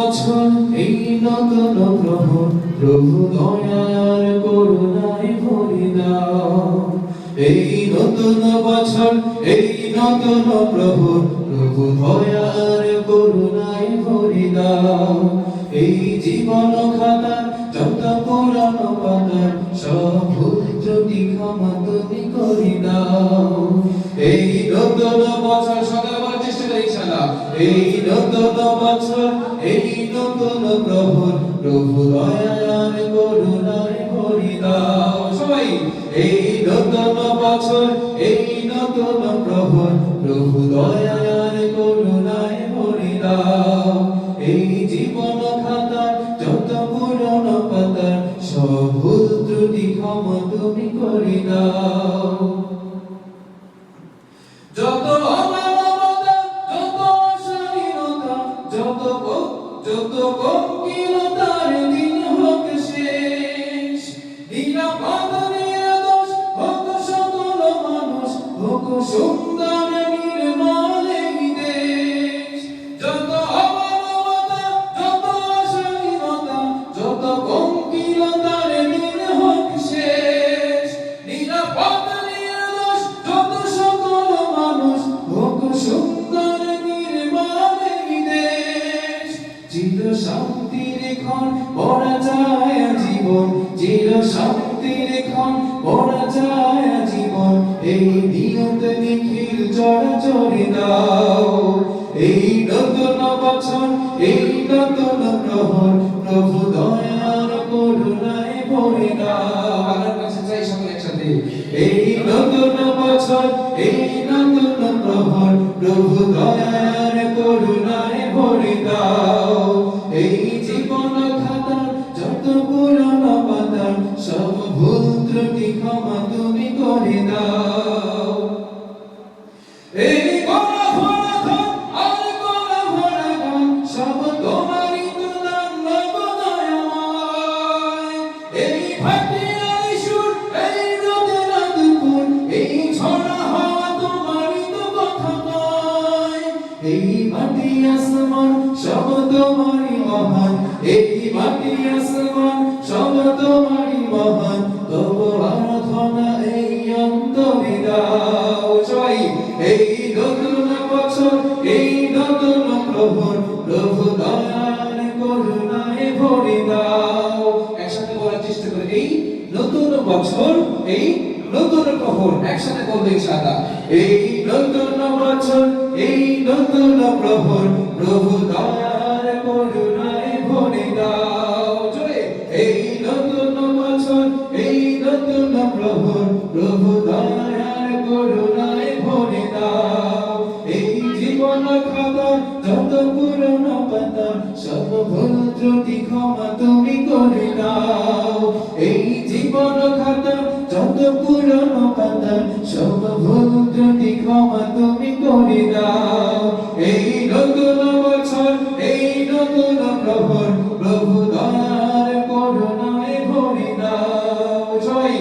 বছর এই নতুন প্রহর প্রভু দয়ার করুণায় ভরে দাও। এই নতুন বছর এই নতুন প্রহর প্রভু দয়ার করুণায় ভরে দাও। এই জীবন খাতার যত পুরানো পাতার সব ভুল ত্রুটি ক্ষমা তুমি করে দাও। এই নতুন বছর সকালবেলা চেষ্টা করি ইনশাআল্লাহ। এই নতুন বছর এই নতুন প্রহর প্রভু দয়ার করুণায় ভরে দাও। সবাই এই নতুন বছর এই নতুন প্রহর প্রভু দয়ার করুণায় ভরে দাও। এই জীবন খাতার যত পুরনো পাতার সব ভুল ত্রুটি ক্ষমা তুমি করে দাও। যত অমানবতা যত অশালীনতা যত কোকিলতার দিন হোক শেষ। নিরাপদ নির্দোষ হোক সকল মানুষ, হোক সুন্দর নির্মল এই দেশ। যত অমানবতা যত অশালীনতা যত কোকিলতার দিন হোক শেষ। নিরাপদ নির্দোষ যত সকল মানুষ, হোক সুন্দর নির্মল এই দেশ। চির শান্তির ক্ষণ পড়া যায় জীবন, চির শান্তির ক্ষণ পড়া যায় জীবন। এই নিয়ত নিখিল চরাচরে দাও। এই নতুন বছর এই নতুন প্রহর প্রভু দয়ার করুণায় ভরে দাও। আল্লাহর কাছে চাই সকলে একসাথে। এই নতুন বছর এই নতুন প্রহর প্রভু দয়ার করুণায় ভরে দাও। এই জীবন খাতার যত পুরানো পাতা সব ভুল ত্রুটি ক্ষমা তুমি করে দাও। এই গলা ভরা ধন আর গলা ভরা গান সব তোমারই তো দান গো দয়াময়। এই ভাটিয়ার সুর এই রোদের দুপুর এই ঝরা হাওয়া তোমারই তো কথা কয়। এই মাটি আসমান সব তোমারই মহান, এই মাটি আসমান সব তোমারই মহান। তবু আরাধনা এই অন্তরে দাও। সবাই এই নতুন বছর এই নতুন প্রহর প্রভু দয়ার করুণায় ভরে দাও। একসাথে বলার চেষ্টা করি এই নতুন বছর এই নতুন প্রহর। একসাথে বলবো ইনশাআল্লাহ। এই নতুন বছর এই নতুন প্রহর প্রভু দয়ার করুণায় ভরে দাও। জোরে এই নতুন বছর এই নতুন প্রহর প্রভু দয়ার করুণায় ভরে দাও। এই জীবন খাতা যত পুরনো পাতা সব ভুল ত্রুটি ক্ষমা তুমি করে দাও। এই জীবন খাতা যত পুরনো পাতা সব ভুল ত্রুটি ক্ষমা তুমি করে দাও। এই নতুন বছর এই নতুন প্রহর প্রভু দয়ার করুণায় ভরে দাও। জয়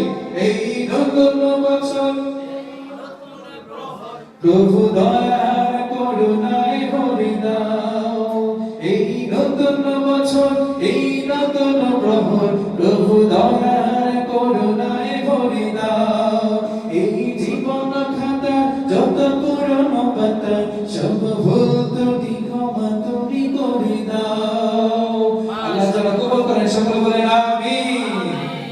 এই নতুন বছর প্রভু দয়ার করুণায় ভরে দাও। এই নতুন বছর এই নতুন প্রহর প্রভু দয়ার করুণায় ভরে দাও। এই জীবন খাতা যত পুরনো পাতা সব ভুল ত্রুটি ক্ষমা তুমি করে দাও। আল্লাহ তাআলা কবুল করেন। সকলে বলেন